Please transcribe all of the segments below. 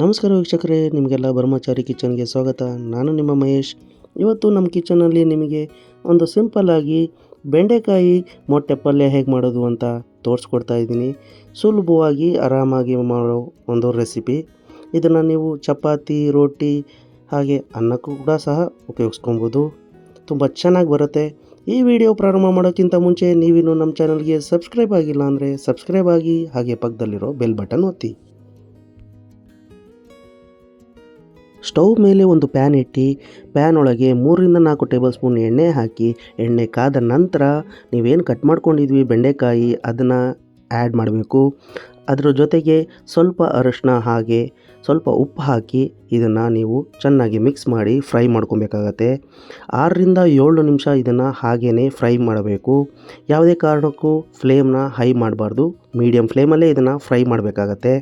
ನಮಸ್ಕಾರ ವೀಕ್ಷಕರೇ, ನಿಮಗೆಲ್ಲ ಬ್ರಹ್ಮಚಾರಿ ಕಿಚನ್ಗೆ ಸ್ವಾಗತ. ನಾನು ನಿಮ್ಮ ಮಹೇಶ್. ಇವತ್ತು ನಮ್ಮ ಕಿಚನಲ್ಲಿ ನಿಮಗೆ ಒಂದು ಸಿಂಪಲ್ಲಾಗಿ ಬೆಂಡೆಕಾಯಿ ಮೊಟ್ಟೆ ಪಲ್ಯ ಹೇಗೆ ಮಾಡೋದು ಅಂತ ತೋರಿಸ್ಕೊಡ್ತಾ ಇದ್ದೀನಿ. ಸುಲಭವಾಗಿ ಆರಾಮಾಗಿ ಮಾಡೋ ಒಂದು ರೆಸಿಪಿ. ಇದನ್ನು ನೀವು ಚಪಾತಿ, ರೋಟಿ ಹಾಗೆ ಅನ್ನಕ್ಕೂ ಕೂಡ ಸಹ ಉಪಯೋಗಿಸ್ಕೊಬೋದು. ತುಂಬ ಚೆನ್ನಾಗಿ ಬರುತ್ತೆ. ಈ ವಿಡಿಯೋ ಪ್ರಾರಂಭ ಮಾಡೋಕ್ಕಿಂತ ಮುಂಚೆ ನೀವಿನ್ನು ನಮ್ಮ ಚಾನಲ್ಗೆ ಸಬ್ಸ್ಕ್ರೈಬ್ ಆಗಿಲ್ಲ ಅಂದರೆ ಸಬ್ಸ್ಕ್ರೈಬ್ ಆಗಿ, ಹಾಗೆ ಪಕ್ಕದಲ್ಲಿರೋ ಬೆಲ್ ಬಟನ್ ಒತ್ತಿ. ಸ್ಟವ್ ಮೇಲೆ ಒಂದು ಪ್ಯಾನ್ ಇಟ್ಟು ಪ್ಯಾನ್ ಒಳಗೆ 3-4 ಟೇಬಲ್ ಸ್ಪೂನ್ ಎಣ್ಣೆ ಹಾಕಿ, ಎಣ್ಣೆ ಕಾದ ನಂತರ ನೀವೇನು ಕಟ್ ಮಾಡ್ಕೊಂಡಿದ್ವಿ ಬೆಂಡೆಕಾಯಿ ಅದನ್ನು ಆ್ಯಡ್ ಮಾಡಬೇಕು. ಅದರ ಜೊತೆಗೆ ಸ್ವಲ್ಪ ಅರಿಶಿನ ಹಾಗೆ ಸ್ವಲ್ಪ ಉಪ್ಪು ಹಾಕಿ ಇದನ್ನು ನೀವು ಚೆನ್ನಾಗಿ ಮಿಕ್ಸ್ ಮಾಡಿ ಫ್ರೈ ಮಾಡ್ಕೊಬೇಕಾಗತ್ತೆ. 6-7 ನಿಮಿಷ ಇದನ್ನು ಹಾಗೇ ಫ್ರೈ ಮಾಡಬೇಕು. ಯಾವುದೇ ಕಾರಣಕ್ಕೂ ಫ್ಲೇಮ್ನ ಹೈ ಮಾಡಬಾರ್ದು, ಮೀಡಿಯಮ್ ಫ್ಲೇಮಲ್ಲೇ ಇದನ್ನು ಫ್ರೈ ಮಾಡಬೇಕಾಗತ್ತೆ.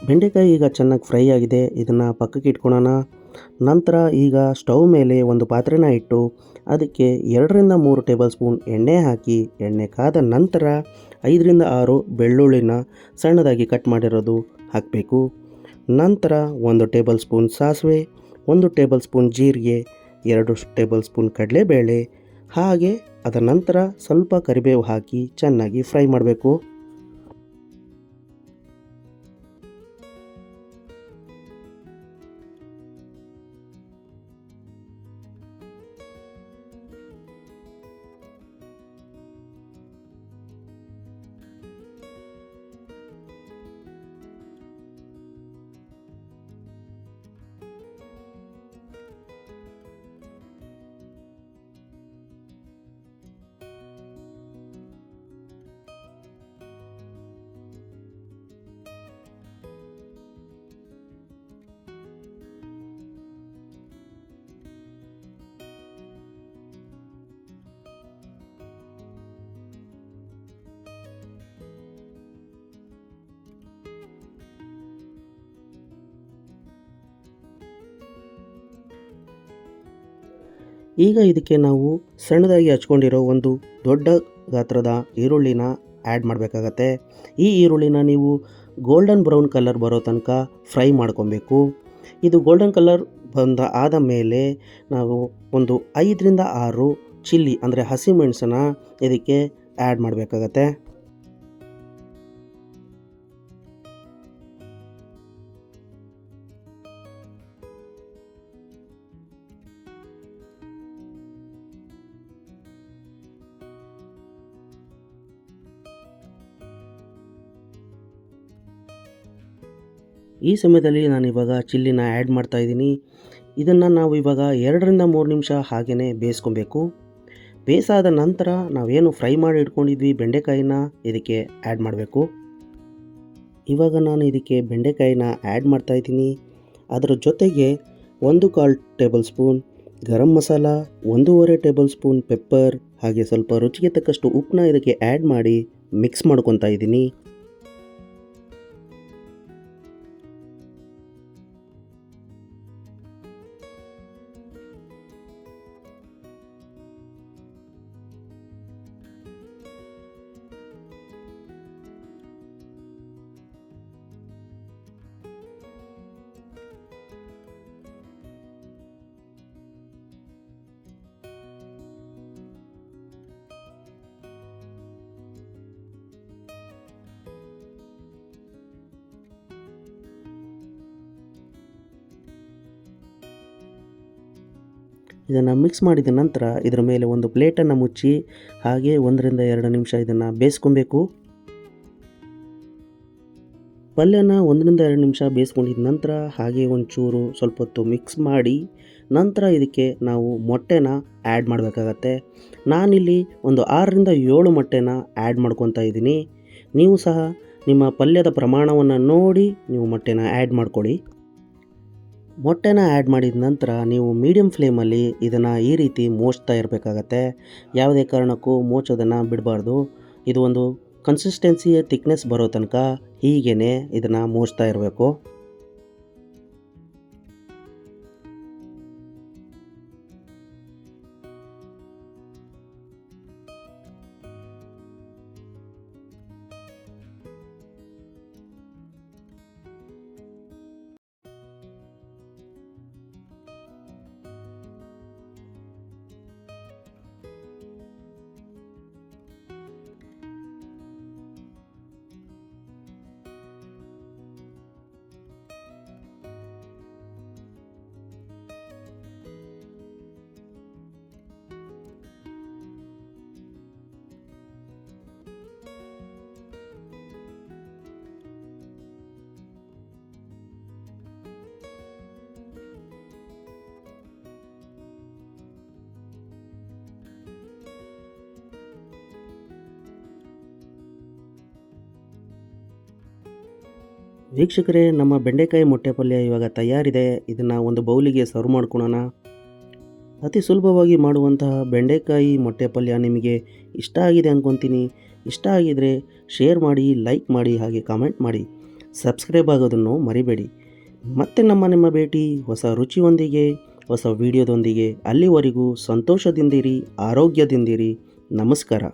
ಬೆಂಡೆಕಾಯಿ ಈಗ ಚೆನ್ನಾಗಿ ಫ್ರೈ ಆಗಿದೆ. ಇದನ್ನು ಪಕ್ಕಕ್ಕೆ ಇಟ್ಕೊಳ್ಳೋಣ. ನಂತರ ಈಗ ಸ್ಟವ್ ಮೇಲೆ ಒಂದು ಪಾತ್ರೆನ ಇಟ್ಟು ಅದಕ್ಕೆ 2-3 ಟೇಬಲ್ ಸ್ಪೂನ್ ಎಣ್ಣೆ ಹಾಕಿ, ಎಣ್ಣೆ ಕಾದ ನಂತರ 5-6 ಬೆಳ್ಳುಳ್ಳಿನ ಸಣ್ಣದಾಗಿ ಕಟ್ ಮಾಡಿರೋದು ಹಾಕಬೇಕು. ನಂತರ 1 ಟೇಬಲ್ ಸ್ಪೂನ್ ಸಾಸಿವೆ, 1 ಟೇಬಲ್ ಸ್ಪೂನ್ ಜೀರಿಗೆ, 2 ಟೇಬಲ್ ಸ್ಪೂನ್ ಕಡಲೆಬೇಳೆ, ಹಾಗೆ ಅದರ ನಂತರ ಸ್ವಲ್ಪ ಕರಿಬೇವು ಹಾಕಿ ಚೆನ್ನಾಗಿ ಫ್ರೈ ಮಾಡಬೇಕು. ಈಗ ಇದಕ್ಕೆ ನಾವು ಸಣ್ಣದಾಗಿ ಹಚ್ಕೊಂಡಿರೋ ಒಂದು ದೊಡ್ಡ ಗಾತ್ರದ ಈರುಳ್ಳಿನ ಆ್ಯಡ್ ಮಾಡಬೇಕಾಗತ್ತೆ. ಈ ಈರುಳ್ಳಿನ ನೀವು ಗೋಲ್ಡನ್ ಬ್ರೌನ್ ಕಲರ್ ಬರೋ ತನಕ ಫ್ರೈ ಮಾಡ್ಕೊಬೇಕು. ಇದು ಗೋಲ್ಡನ್ ಕಲರ್ ಆದ ಮೇಲೆ ನಾವು ಒಂದು 5-6 ಚಿಲ್ಲಿ ಅಂದರೆ ಹಸಿಮೆಣಸನ್ನ ಇದಕ್ಕೆ ಆ್ಯಡ್ ಮಾಡಬೇಕಾಗತ್ತೆ. ಈ ಸಮಯದಲ್ಲಿ ನಾನು ಇವಾಗ ಚಿಲ್ಲಿನ ಆ್ಯಡ್ ಮಾಡ್ತಾ ಇದ್ದೀನಿ. ಇದನ್ನು ನಾವು ಇವಾಗ 2-3 ನಿಮಿಷ ಹಾಗೇ ಬೇಯಿಸ್ಕೊಬೇಕು. ಬೇಯಿಸಾದ ನಂತರ ನಾವೇನು ಫ್ರೈ ಮಾಡಿ ಇಟ್ಕೊಂಡಿದ್ವಿ ಬೆಂಡೆಕಾಯಿನ ಇದಕ್ಕೆ ಆ್ಯಡ್ ಮಾಡಬೇಕು. ಇವಾಗ ನಾನು ಇದಕ್ಕೆ ಬೆಂಡೆಕಾಯಿನ ಆ್ಯಡ್ ಮಾಡ್ತಾ ಇದ್ದೀನಿ. ಅದರ ಜೊತೆಗೆ 1/4 table spoon garam masala, 1.5 table spoon pepper, ಹಾಗೆ ಸ್ವಲ್ಪ ರುಚಿಗೆ ತಕ್ಕಷ್ಟು ಉಪ್ಪನ್ನ ಇದಕ್ಕೆ ಆ್ಯಡ್ ಮಾಡಿ ಮಿಕ್ಸ್ ಮಾಡ್ಕೊತಾ ಇದ್ದೀನಿ. ಇದನ್ನು ಮಿಕ್ಸ್ ಮಾಡಿದ ನಂತರ ಇದರ ಮೇಲೆ ಒಂದು ಪ್ಲೇಟನ್ನು ಮುಚ್ಚಿ ಹಾಗೆ 1-2 ನಿಮಿಷ ಇದನ್ನು ಬೇಯಿಸ್ಕೊಬೇಕು. ಪಲ್ಯನ 1-2 ನಿಮಿಷ ಬೇಯಿಸ್ಕೊಂಡಿದ ನಂತರ ಹಾಗೆ ಒಂಚೂರು ಸ್ವಲ್ಪ ಹೊತ್ತು ಮಿಕ್ಸ್ ಮಾಡಿ ನಂತರ ಇದಕ್ಕೆ ನಾವು ಮೊಟ್ಟೆನ ಆ್ಯಡ್ ಮಾಡಬೇಕಾಗತ್ತೆ. ನಾನಿಲ್ಲಿ ಒಂದು 6-7 ಮೊಟ್ಟೆನ ಆ್ಯಡ್ ಮಾಡ್ಕೊತಾ ಇದ್ದೀನಿ. ನೀವು ಸಹ ನಿಮ್ಮ ಪಲ್ಯದ ಪ್ರಮಾಣವನ್ನು ನೋಡಿ ನೀವು ಮೊಟ್ಟೆನ ಆ್ಯಡ್ ಮಾಡ್ಕೊಳ್ಳಿ. ಮೊಟ್ಟೆನ ಆ್ಯಡ್ ಮಾಡಿದ ನಂತರ ನೀವು ಮೀಡಿಯಮ್ ಫ್ಲೇಮಲ್ಲಿ ಇದನ್ನು ಈ ರೀತಿ ಮೋಚ್ತಾ ಇರಬೇಕಾಗತ್ತೆ. ಯಾವುದೇ ಕಾರಣಕ್ಕೂ ಮೋಚೋದನ್ನು ಬಿಡಬಾರ್ದು. ಇದು ಒಂದು ಕನ್ಸಿಸ್ಟೆನ್ಸಿಯ ಥಿಕ್ನೆಸ್ ಬರೋ ತನಕ ಹೀಗೇ ಇದನ್ನು ಮೋಚ್ತಾ ಇರಬೇಕು. ವೀಕ್ಷಕರೇ, ನಮ್ಮ ಬೆಂಡೆಕಾಯಿ ಮೊಟ್ಟೆ ಪಲ್ಯ ಇವಾಗ ತಯಾರಿದೆ. ಇದನ್ನು ಒಂದು ಬೌಲಿಗೆ ಸರ್ವ್ ಮಾಡ್ಕೊಳ್ಳೋಣ. ಅತಿ ಸುಲಭವಾಗಿ ಮಾಡುವಂತಹ ಬೆಂಡೆಕಾಯಿ ಮೊಟ್ಟೆ ಪಲ್ಯ ನಿಮಗೆ ಇಷ್ಟ ಆಗಿದೆ ಅಂದ್ಕೊತೀನಿ. ಇಷ್ಟ ಆಗಿದರೆ ಶೇರ್ ಮಾಡಿ, ಲೈಕ್ ಮಾಡಿ, ಹಾಗೆ ಕಾಮೆಂಟ್ ಮಾಡಿ. ಸಬ್ಸ್ಕ್ರೈಬ್ ಆಗೋದನ್ನು ಮರಿಬೇಡಿ. ಮತ್ತೆ ನಿಮ್ಮ ಭೇಟಿ ಹೊಸ ರುಚಿಯೊಂದಿಗೆ, ಹೊಸ ವಿಡಿಯೋದೊಂದಿಗೆ. ಅಲ್ಲಿವರೆಗೂ ಸಂತೋಷದಿಂದಿರಿ, ಆರೋಗ್ಯದಿಂದಿರಿ. ನಮಸ್ಕಾರ.